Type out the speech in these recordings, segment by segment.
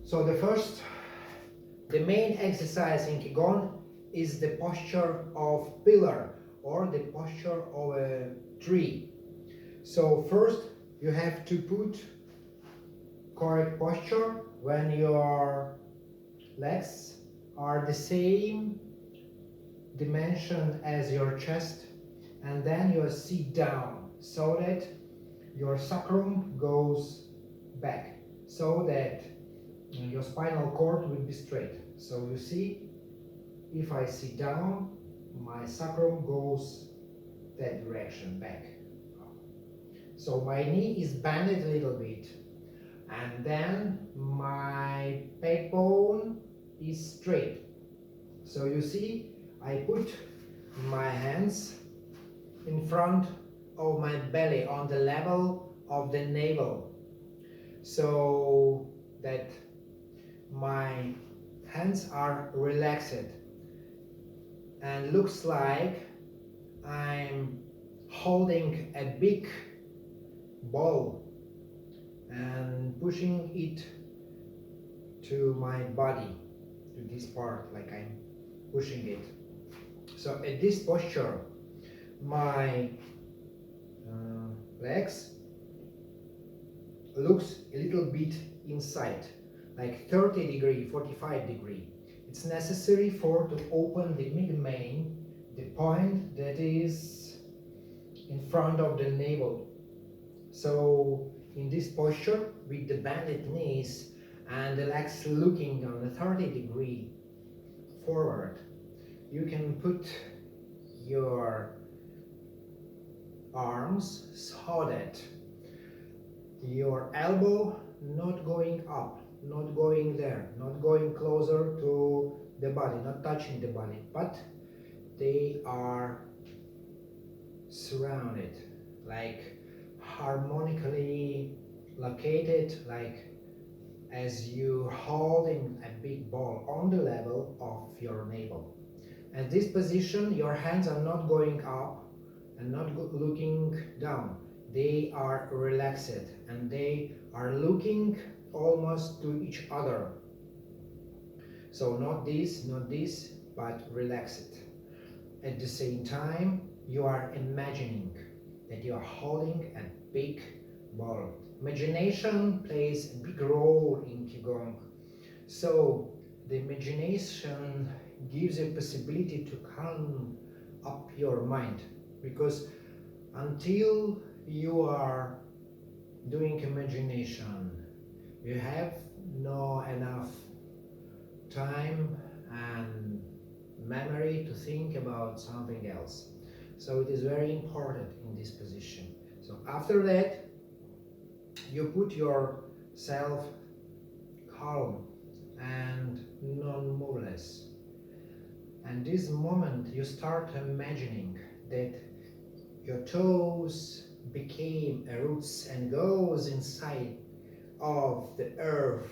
So the main exercise in Qigong is the posture of pillar or the posture of a tree. So first you have to put correct posture when your legs are the same dimension as your chest, and then you sit down so that your sacrum goes back, so that your spinal cord will be straight. So you see, if I sit down, my sacrum goes that direction back. So my knee is bended a little bit, and then my backbone is straight. So you see, I put my hands in front of my belly on the level of the navel, so that my hands are relaxed and looks like I'm holding a big ball and pushing it to my body, to this part, like I'm pushing it. So at this posture, my legs looks a little bit inside, like 30 degree, 45 degree. It's necessary for to open the mid-main, the point that is in front of the navel. So in this posture, with the bended knees and the legs looking on the 30 degree forward, you can put your arms so that your elbow not going up, not going there, not going closer to the body, not touching the body, but they are surrounded, like harmonically located, like as you holding a big ball on the level of your navel. At this position, your hands are not going up and not looking down. They are relaxed and they are looking almost to each other. So not this, but relaxed. At the same time, you are imagining that you are holding a big ball. Imagination plays a big role in Qigong. So the imagination gives you a possibility to calm up your mind, because until you are doing imagination, you have no enough time and memory to think about something else. So it is very important in this position. So after that, you put yourself calm and non-moveless. And this moment you start imagining that your toes became roots and goes inside of the earth,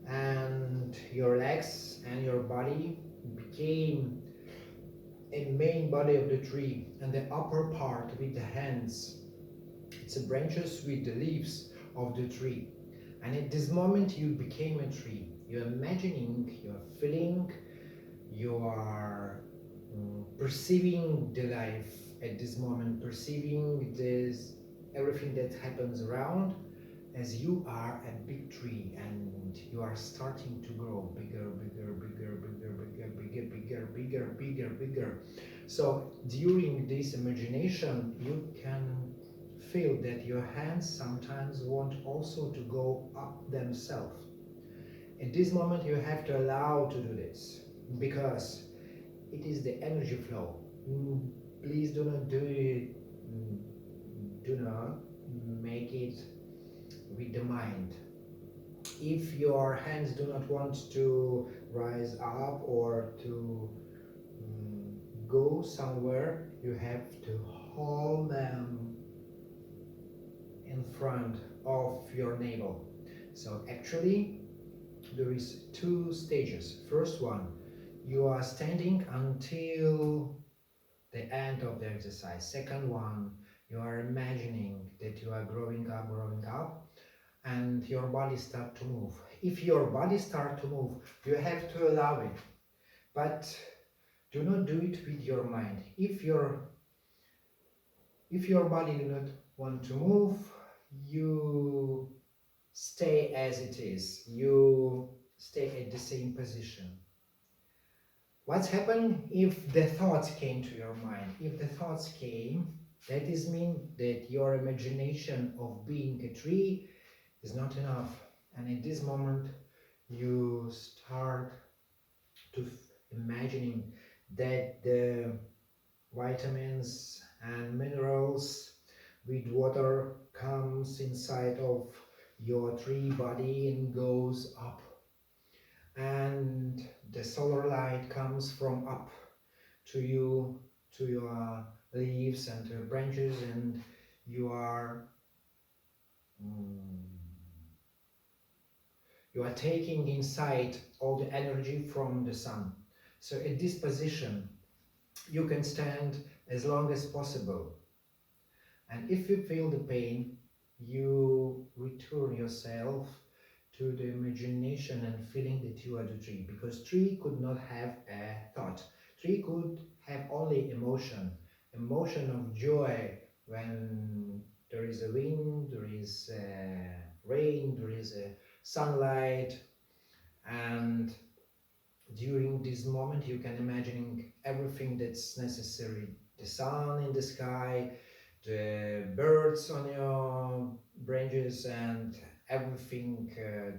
and your legs and your body became a main body of the tree, and the upper part with the hands, it's the branches with the leaves of the tree. And at this moment you became a tree. You're imagining, you're feeling, you are perceiving the life at this moment, perceiving this everything that happens around, as you are a big tree and you are starting to grow bigger, bigger, bigger, bigger, bigger, bigger, bigger, bigger, bigger, bigger. So during this imagination, you can feel that your hands sometimes want also to go up themselves. At this moment, you have to allow to do this, because it is the energy flow. Please do not do it, do not make it with the mind. If your hands do not want to rise up or to go somewhere, you have to hold them in front of your navel. So actually there is two stages. First one, you are standing until the end of the exercise. Second one, you are imagining that you are growing up, and your body start to move. If your body start to move, you have to allow it, but do not do it with your mind. If your body do not want to move, you stay as it is. You stay at the same position. What's happened if the thoughts came to your mind? If the thoughts came, that is mean that your imagination of being a tree is not enough. And at this moment, you start to imagining that the vitamins and minerals with water comes inside of your tree body and goes up, and the solar light comes from up to you, to your leaves and to your branches, and you are you are taking inside all the energy from the sun. So at this position you can stand as long as possible, and if you feel the pain, you return yourself to the imagination and feeling that you are the tree, because tree could not have a thought. Tree could have only emotion of joy when there is a wind, there is rain, there is a sunlight, and during this moment you can imagine everything that's necessary: the sun in the sky, the birds on your branches, and everything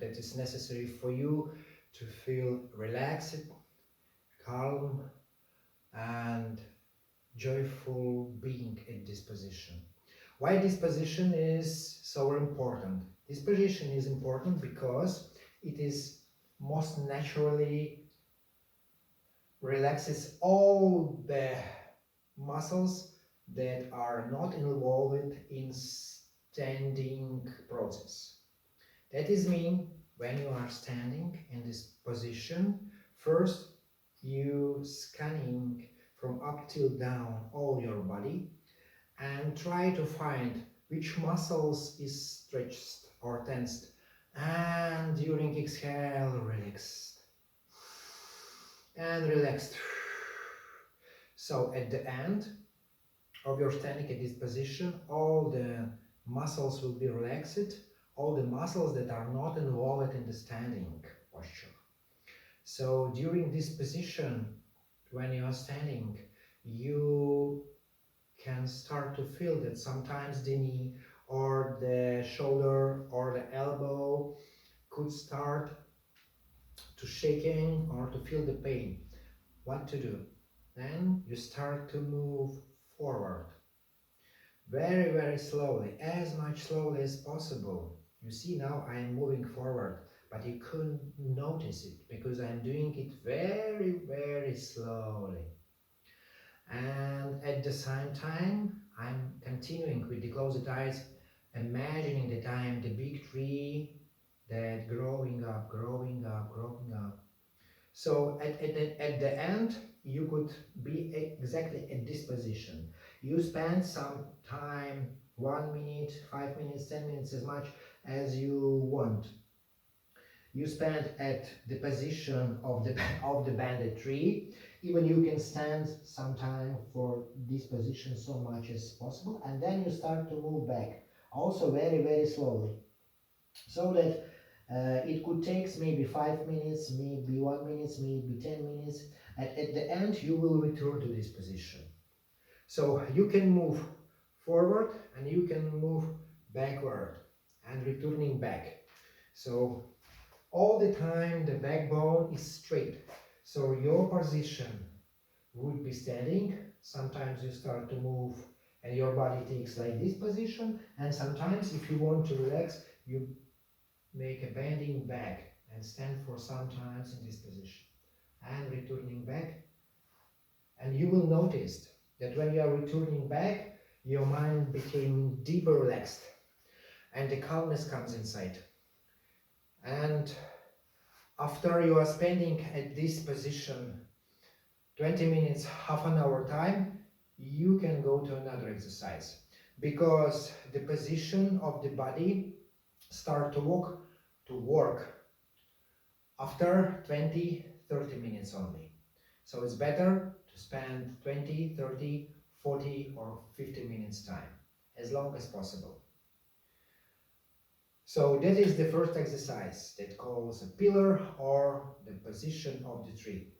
that is necessary for you to feel relaxed, calm, and joyful being at this position. Why this position is so important? This position is important because it is most naturally relaxes all the muscles that are not involved in standing process. That is mean, when you are standing in this position, first you scanning from up till down all your body and try to find which muscles is stretched or tensed, and during exhale relaxed and relaxed. So at the end of your standing at this position, all the muscles will be relaxed, all the muscles that are not involved in the standing posture. So during this position, when you are standing, you can start to feel that sometimes the knee or the shoulder or the elbow could start to shaking or to feel the pain. What to do? Then you start to move forward very, very slowly, as much slowly as possible. You see, now I am moving forward, but you couldn't notice it because I'm doing it very, very slowly. And at the same time, I'm continuing with the closed eyes, imagining that I am the big tree that growing up, growing up, growing up. So at the end, you could be exactly at this position. You spend some time, 1 minute, 5 minutes, 10 minutes, as much as you want. You spend at the position of the of the banded tree. Even you can stand some time for this position so much as possible, and then you start to move back, also very, very slowly, so that it could take maybe 5 minutes, maybe 1 minute, maybe 10 minutes. At the end, you will return to this position. So you can move forward and you can move backward and returning back. So all the time the backbone is straight. So your position would be standing. Sometimes you start to move and your body takes like this position, and sometimes if you want to relax, you make a bending back and stand for some times in this position and returning back. And you will notice that when you are returning back, your mind became deeper relaxed and the calmness comes inside. And after you are spending at this position 20 minutes, half an hour time, you can go to another exercise, because the position of the body start to walk, to work after 20-30 minutes only. So it's better to spend 20, 30, 40 or 50 minutes time, as long as possible. So that is the first exercise that calls a pillar or the position of the tree.